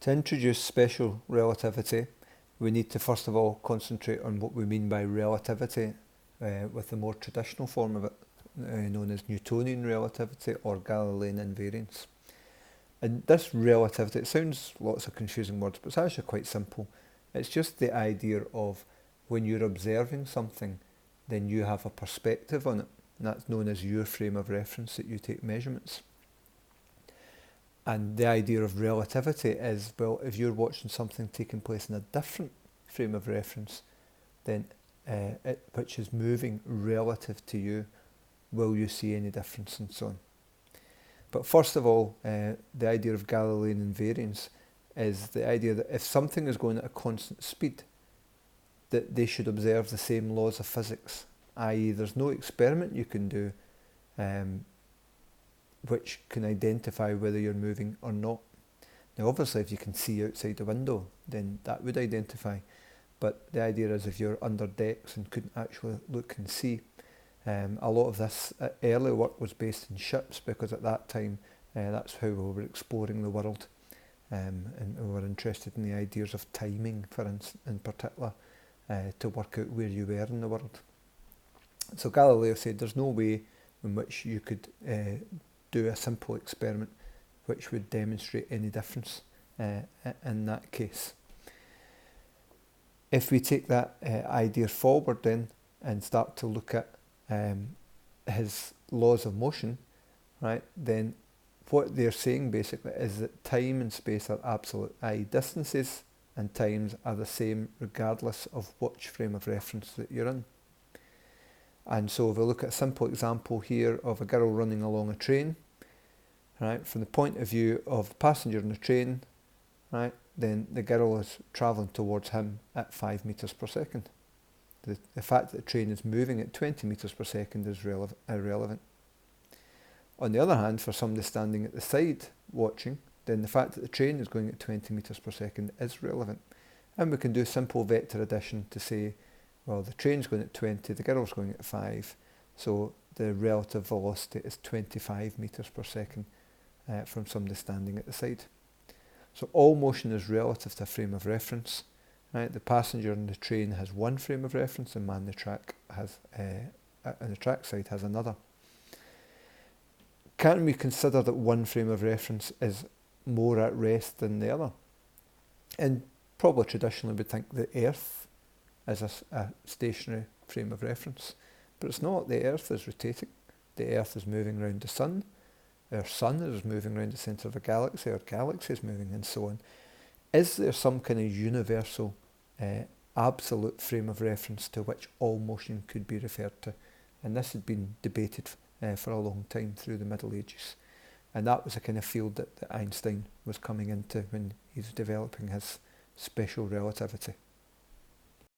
To introduce special relativity, we need to first of all concentrate on what we mean by relativity with the more traditional form of it, known as Newtonian relativity or Galilean invariance. And this relativity, it sounds lots of confusing words, but it's actually quite simple. It's just the idea of when you're observing something, then you have a perspective on it, and that's known as your frame of reference that you take measurements. And the idea of relativity is, well, if you're watching something taking place in a different frame of reference, then which is moving relative to you, will you see any difference and so on. But first of all, the idea of Galilean invariance is the idea that if something is going at a constant speed, that they should observe the same laws of physics, i.e. there's no experiment you can do which can identify whether you're moving or not. Now obviously if you can see outside the window, then that would identify, but the idea is if you're under decks and couldn't actually look and see, a lot of this early work was based in ships, because at that time that's how we were exploring the world, and we were interested in the ideas of timing, for instance, in particular, to work out where you were in the world. So Galileo said there's no way in which you could do a simple experiment which would demonstrate any difference in that case. If we take that idea forward then and start to look at his laws of motion, right, then what they're saying basically is that time and space are absolute, i.e. distances and times are the same regardless of which frame of reference that you're in. And so if we look at a simple example here of a girl running along a train, right, from the point of view of the passenger in the train, right, then the girl is travelling towards him at 5 metres per second. The fact that the train is moving at 20 metres per second is irrelevant. On the other hand, for somebody standing at the side watching, then the fact that the train is going at 20 metres per second is relevant. And we can do simple vector addition to say, well, the train's going at 20, the girl's going at 5, so the relative velocity is 25 metres per second from somebody standing at the side. So all motion is relative to a frame of reference. Right? The passenger in the train has one frame of reference, and man on the track has, on the track side has another. Can we consider that one frame of reference is more at rest than the other? And probably traditionally we'd think the Earth is a stationary frame of reference, but it's not. The Earth is rotating. The Earth is moving around the Sun. Our Sun is moving around the centre of a galaxy. Our galaxy is moving, and so on. Is there some kind of universal, absolute frame of reference to which all motion could be referred to? And this had been debated for a long time through the Middle Ages. And that was a kind of field that Einstein was coming into when he was developing his special relativity.